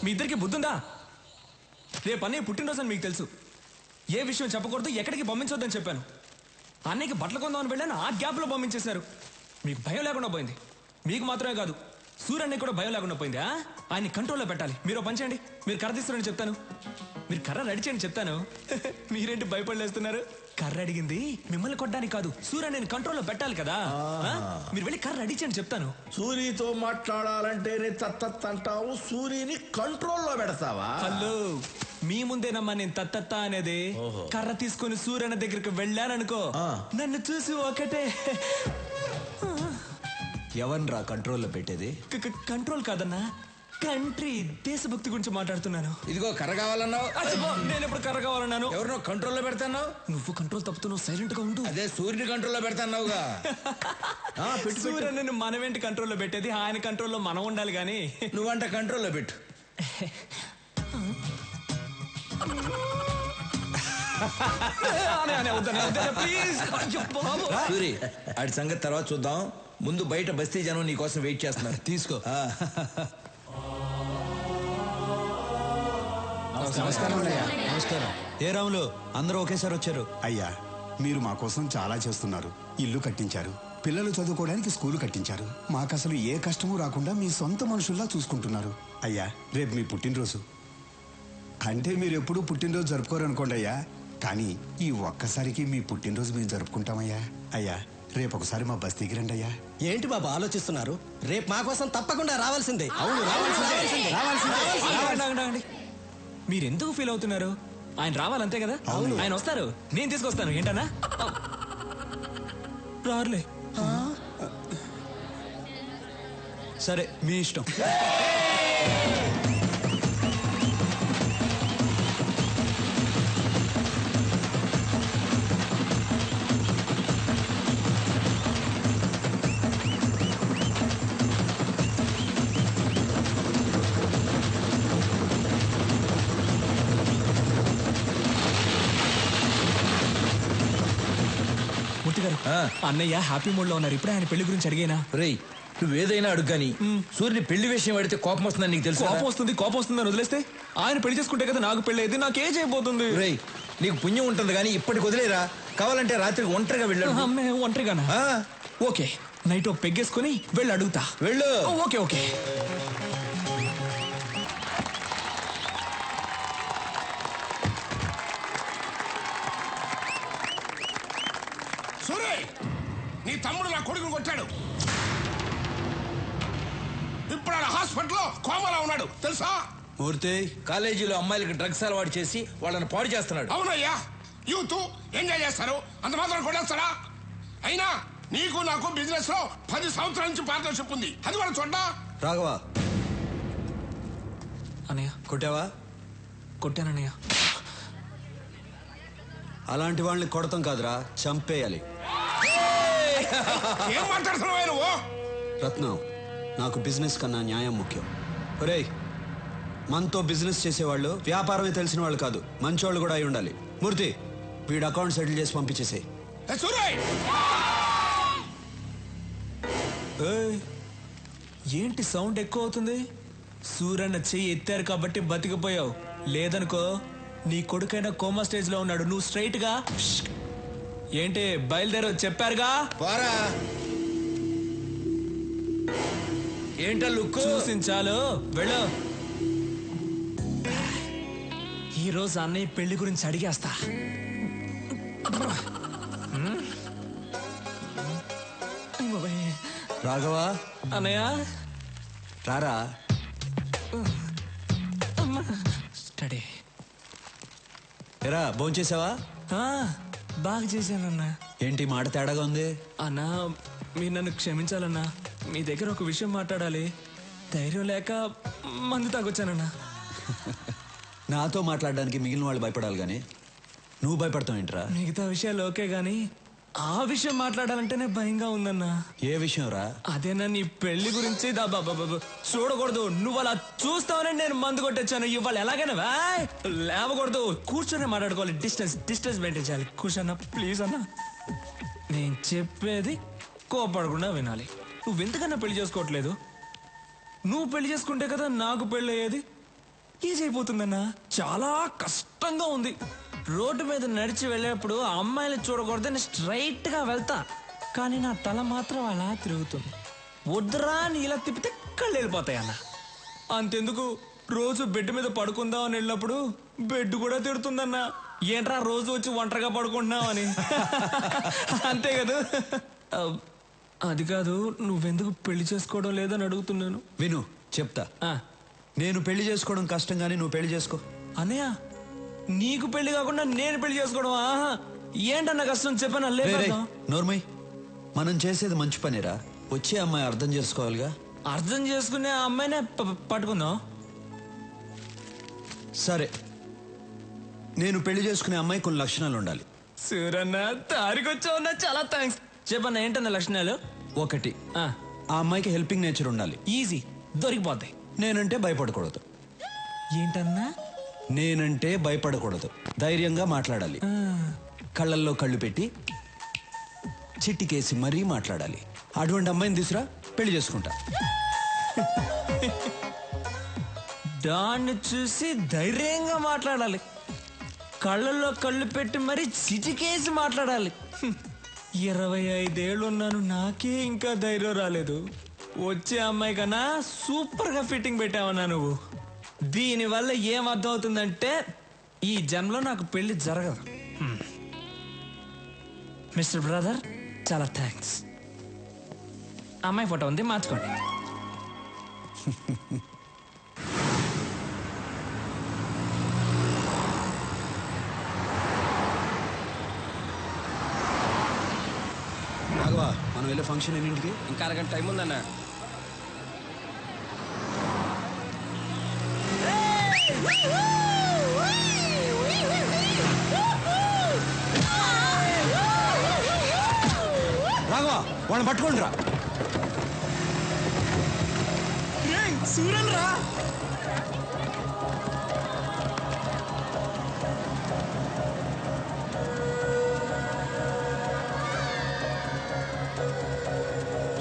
మీ ఇద్దరికి బుద్ధుందా? రేపు అన్నయ్య పుట్టినరోజు అని మీకు తెలుసు. ఏ విషయం చెప్పకూడదు, ఎక్కడికి పంపించొద్దని చెప్పాను. అన్నయ్యకి బట్టలు కొందామని వెళ్ళాను, ఆ గ్యాప్లో పంపించేశారు. మీకు భయం లేకుండా పోయింది. మీకు మాత్రమే కాదు, సూర్యన్నయ్య కూడా భయం లేకుండా పోయింది. ఆయన్ని కంట్రోల్లో పెట్టాలి. మీరు పని చేయండి, మీరు కర్ర తీస్తారని చెప్తాను. మీరు కర్ర రెడీ చేయండి చెప్తాను. మీరేంటి భయపడలేస్తున్నారు? కర్ర అడిగింది మిమ్మల్ని కొట్టడానికి కాదు, సూర్యని కంట్రోల్లో పెట్టాలి కదా. మీరు వెళ్ళి కర్ర రెడీ చేయండి చెప్తాను. సూర్యతో మాట్లాడాలంటేనే తత్తత్ అంటావు, సూర్యని కంట్రోల్లో పెడతావా? హలో, మీ ముందేనమ్మా నేను తత్తత్త అనేది. కర్ర తీసుకొని సూర్యన దగ్గరికి వెళ్ళాననుకో, నన్ను చూసి ఒకటే. ఎవరిరా కంట్రోల్లో పెట్టేది? కంట్రోల్ కాదన్నా, కంట్రీ దేశభక్తి గురించి మాట్లాడుతున్నాను. ఇదిగో కర్ర కావాలన్నావు, నేను ఎప్పుడు కర్ర కావాలన్నాను? ఎవరినో కంట్రోల్లో పెడతాన్నావు. నువ్వు కంట్రోల్ తప్పుతున్నావు, సైలెంట్ గా ఉండు. అదే సూర్యుని కంట్రోల్లో పెడతాన్నావుగా. సూర్యని మనమేంటి కంట్రోల్లో పెట్టేది, ఆయన కంట్రోల్లో మనం ఉండాలి గాని. నువ్వంట కంట్రోల్లో పెట్టు. సూరి, ఆడి సంగతి తర్వాత చూద్దాం. ముందు బయట బస్తీ జనం నీ కోసం వెయిట్ చేస్తున్నారు. తీసుకో. నమస్కారం. ఏ రాములు, అందరూ ఒకేసారి వచ్చారు? అయ్యా, మీరు మా కోసం చాలా చేస్తున్నారు. ఇల్లు కట్టించారు, పిల్లలు చదువుకోవడానికి స్కూలు కట్టించారు. మాకసలు ఏ కష్టమూ రాకుండా మీ సొంత మనుషుల్లా చూసుకుంటున్నారు. అయ్యా, రేపు మీ పుట్టినరోజు. అంటే మీరు ఎప్పుడూ పుట్టినరోజు జరుపుకోరనుకోండి అయ్యా, కానీ ఈ ఒక్కసారికి మీ పుట్టినరోజు మేము జరుపుకుంటామయ్యా. అయ్యా, రేపు ఒకసారి మా బస్తీకి రండి అయ్యా. ఏంటి బాబు ఆలోచిస్తున్నారు? రేపు మా కోసం తప్పకుండా రావాల్సిందే. అవును, రావాల్సిందే. మీరు ఎందుకు ఫీల్ అవుతున్నారు? ఆయన రావాలంతే కదా. అవును, ఆయన వస్తారు, నేను తీసుకొస్తాను. ఏంటన్నా రారులే. సరే, మీ ఇష్టం. అన్నయ్య హ్యాపీ మూడ్ లో ఉన్నారు. ఇప్పుడే ఆయన పెళ్లి గురించి అడిగేనా? రేయ్, నువ్వేదైనా అడుగుగాని సూర్యుని పెళ్లి విషయం అడిగితే కోపం వస్తుందని నీకు తెలుసు. కోపం వస్తుంది అని వదిలేస్తే ఆయన పెళ్లి చేసుకుంటే కదా నాకు పెళ్లి అయితే నాకేం చేయబోతుంది? రేయ్, నీకు పుణ్యం ఉంటుంది కానీ ఇప్పటికి వదిలేరా. కావాలంటే రాత్రికి ఒంటరిగా వెళ్ళాడు. ఒంటరిగానా? ఓకే, నైట్ పెగ్గేసుకుని వెళ్ళి అడుగుతా. వెళ్ళు. Okay okay. నీ తమ్ముడు నా కొడుకుని కొట్టాడు. ఇప్పుడు హాస్పిటల్లో కోమలా ఉన్నాడు తెలుసా? మూర్తి, కాలేజీలో అమ్మాయిలకి డ్రగ్స్ అలవాటు చేసి వాళ్ళని పాడు చేస్తున్నాడు. అవునయ్యా, యూత్ ఎంజాయ్ చేస్తారు, అంత మాత్రం కొట్టేస్తారా? అయినా నీకు నాకు బిజినెస్ లో 10 సంవత్సరాల నుంచి పార్ట్నర్షిప్ ఉంది, అది కూడా చూడ్డా. రాఘవా, అన్నయ్య కొట్టావా? కొట్టానన్నయ్య. అలాంటి వాళ్ళని కొడతాం కాదురా, చంపేయాలి. ఏం మాట్లాడుతున్నావు నువ్వు? రత్నం, నాకు బిజినెస్ కన్నా న్యాయం ముఖ్యం. ఒరేయ్, మనతో బిజినెస్ చేసేవాళ్ళు వ్యాపారమే తెలిసిన వాళ్ళు కాదు, మంచోళ్ళు కూడా అయి ఉండాలి. మూర్తి, వీడు అకౌంట్ సెటిల్ చేసి పంపించేసేయ్. ఏంటి సౌండ్ ఎక్కువ అవుతుంది? సూరన్న చెయ్యి ఎత్తారు కాబట్టి బతికిపోయావు, లేదనుకో నీ కొడుకైనా కోమా స్టేజ్ లో ఉన్నాడు. నువ్వు స్ట్రైట్ గా ఏంటి బయలుదేరో చెప్పారుగా. పోరా. ఏంటా లుక్? చూసించాలు, వెళ్ళు. ఈరోజు అన్నయ్య పెళ్లి గురించి అడిగేస్తా. రాఘవా, అన్నయ్య రారా. స్టడీ. ఎరా, భోంచేసావా? బాగా చేశానన్నా. ఏంటి మాట తేడాగా ఉంది? అన్నా, మీరు నన్ను క్షమించాలన్నా. మీ దగ్గర ఒక విషయం మాట్లాడాలి. ధైర్యం లేక మందు తాగొచ్చానన్నా. నాతో మాట్లాడడానికి మిగిలిన వాళ్ళు భయపడాలి గాని నువ్వు భయపడతావు ఏంట్రా? మిగతా విషయాలు ఓకే గాని ఆ విషయం మాట్లాడాలంటేనే భయంగా ఉందన్నా. ఏ విషయం రా? అదేనా నీ పెళ్లి గురించి. చూడకూడదు, నువ్వు అలా చూస్తావని నేను మందు కొట్టొచ్చాను. ఇవాళ ఎలాగైనా లేవకూడదు, కూర్చొని మాట్లాడుకోవాలి. డిస్టెన్స్ మెయింటైన్ చేయాలి. కూర్చోన్నా ప్లీజ్ అన్నా. నేను చెప్పేది కోపడకుండా వినాలి. నువ్వెందుకన్నా పెళ్లి చేసుకోవట్లేదు? నువ్వు పెళ్లి చేసుకుంటే కదా నాకు పెళ్ళి అయ్యేది. ఏజ్ అయిపోతుందన్నా, చాలా కష్టంగా ఉంది. రోడ్డు మీద నడిచి వెళ్ళేప్పుడు ఆ అమ్మాయిని చూడకూడదని స్ట్రైట్ గా వెళ్తా, కానీ నా తల మాత్రం అలా తిరుగుతుంది. వద్దురా అని ఇలా తిప్పితే కళ్ళు వెళ్ళిపోతాయి అన్న. అంతెందుకు, రోజు బెడ్ మీద పడుకుందాం అని వెళ్ళినప్పుడు బెడ్ కూడా తిడుతుందన్నా. ఏంట్రా రోజు వచ్చి ఒంటరిగా పడుకుంటున్నావు అని. అంతే కదా. అది కాదు, నువ్వెందుకు పెళ్లి చేసుకోవడం లేదని అడుగుతున్నాను. విను చెప్తా. ఆ, నేను పెళ్లి చేసుకోవడం కష్టం కానీ నువ్వు పెళ్లి చేసుకో. అన్నయ్య నీకు పెళ్లి కాకుండా నేను పెళ్లి చేసుకోవడం ఆహా ఏంటన్న కష్టం చెప్పాను. రేయ్, రేయ్, లేదు నోర్మయ్, మనం చేసేది మంచి పనిరా. వచ్చే అమ్మాయి అర్థం చేసుకోవాలిగా. అర్థం చేసుకునే ఆ అమ్మాయినే పట్టుకుందాం. సరే, నేను పెళ్లి చేసుకునే అమ్మాయి కొన్ని లక్షణాలు ఉండాలి. సూరన్న తారికొచ్చావున్నా, చాలా థ్యాంక్స్. చెప్పన్న ఏంటన్న లక్షణాలు? ఒకటి, ఆ, ఆ అమ్మాయికి హెల్పింగ్ నేచర్ ఉండాలి. ఈజీ, దొరికిపోతాయి. నేనంటే భయపడకూడదు. ఏంటన్నా? నేనంటే భయపడకూడదు, ధైర్యంగా మాట్లాడాలి. కళ్ళల్లో కళ్ళు పెట్టి చిట్టికేసి మరీ మాట్లాడాలి. అటువంటి అమ్మాయిని తీసురా, పెళ్లి చేసుకుంటా. దాన్ని చూసి ధైర్యంగా మాట్లాడాలి, కళ్ళల్లో కళ్ళు పెట్టి మరి చిటికేసి మాట్లాడాలి. 25 ఏళ్ళు ఉన్నాను, నాకే ఇంకా ధైర్యం రాలేదు. వచ్చే అమ్మాయి కన్నా సూపర్ గా ఫిట్టింగ్ పెట్టావన్నా నువ్వు. దీనివల్ల ఏం అర్థం అవుతుందంటే ఈ జన్మలో నాకు పెళ్లి జరగదు. మిస్టర్ బ్రదర్, చాలా థ్యాంక్స్. అమ్మాయి ఫోటో ఉంది, మార్చుకోండి. రాఘవా, మనం వెళ్ళే ఫంక్షన్ ఎన్నింటికి? ఇంకా అరగంట టైం ఉందన్న. రాఘవా, వాళ్ళని పట్టుకోండి రా. సూరన్ రా.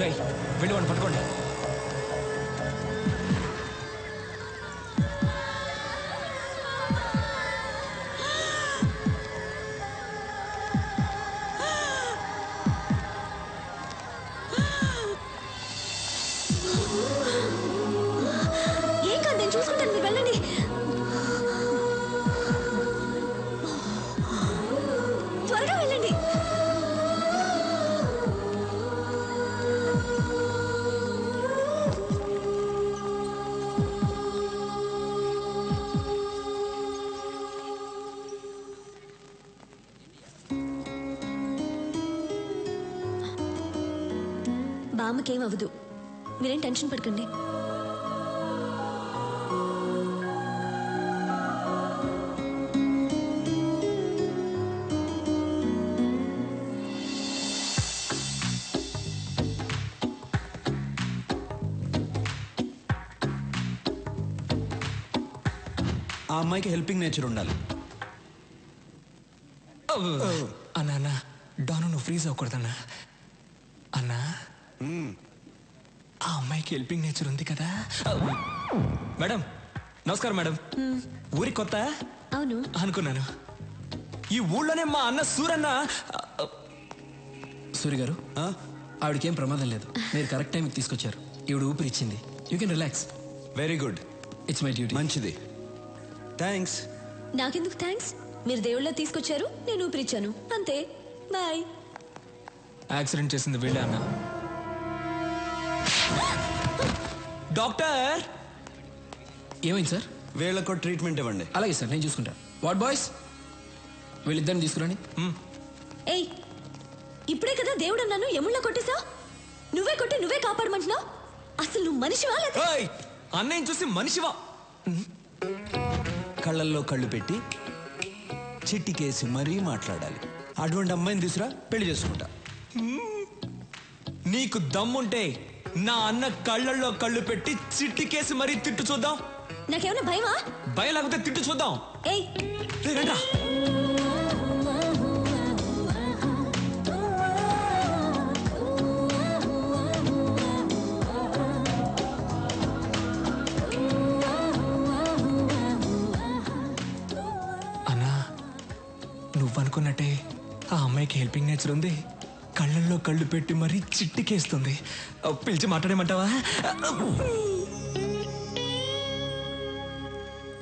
రై, వెళ్ళి వాడిని పట్టుకోండి. ఏం కాదు, నేను చూసుకుంటాను, మీరు వెళ్ళండి. త్వరగా వెళ్ళండి. బామ్మకేం అవ్వదు, మీరేం టెన్షన్ పడకండి. ఆ అమ్మాయికి హెల్పింగ్ నేచర్ ఉండాలి. అన్నా డాను, నువ్వు ఫ్రీజ్ అవ్వకూడదన్నా. అన్నా, ఆ అమ్మాయికి హెల్పింగ్ నేచర్ ఉంది కదా. మేడం నమస్కారం. మేడం, ఊరి కొత్త అవును అనుకున్నాను. ఈ ఊళ్ళోనే మా అన్న సూరన్న. సూరి గారు, ఆవిడకేం ప్రమాదం లేదు. మీరు కరెక్ట్ టైంకి తీసుకొచ్చారు. ఈవిడ ఊపిరి ఇచ్చింది. You can relax. Very good, it's my duty. మంచిది, థ్యాంక్స్. నాకెందుకు థ్యాంక్స్? మీరు దేవుళ్ళ తీసుకొచ్చారు, నేను ఊపిరిచ్చాను, అంతే. బాయ్. యాక్సిడెంట్ చేసింది వీళ్ళే అన్న. డాక్టర్, ఏమైంది సార్? వీళ్ళకు ట్రీట్మెంట్ ఇవ్వండి. అలాగే సార్, నేను చూసుకుంటా. వాట్ బాయ్స్, వీళ్ళిద్దరిని తీసుకురండి. ఏయ్, ఇప్పుడే కదా దేవుడు అన్నాను, ఎముళ్ళ కొట్టేశా. నువ్వే కొట్టి నువ్వే కాపాడమంటున్నావు. అసలు నువ్వు మనిషివా లేదా? ఏయ్, అన్నయ్యని చూసి మనిషివా? కళ్ళల్లో కళ్ళు పెట్టి చిట్టికేసి మరీ మాట్లాడాలి. అటువంటి అమ్మాయిని తీసురా, పెళ్లి చేసుకుంటా. నీకు దమ్ముంటే నా అన్న కళ్ళల్లో కళ్ళు పెట్టి చిట్టికేసి మరీ తిట్టు చూద్దాం. నాకేమైనా భయమా? భయం లేకపోతే తిట్టు చూద్దాం. ఏయ్, రేయ్, రండ్రా. నువ్వు అనుకున్నట్టే ఆ అమ్మాయికి హెల్పింగ్ నేచర్ ఉంది. కళ్ళల్లో కళ్ళు పెట్టి మరీ చిట్టికేస్తుంది. పిలిచి మాట్లాడేమంటావా?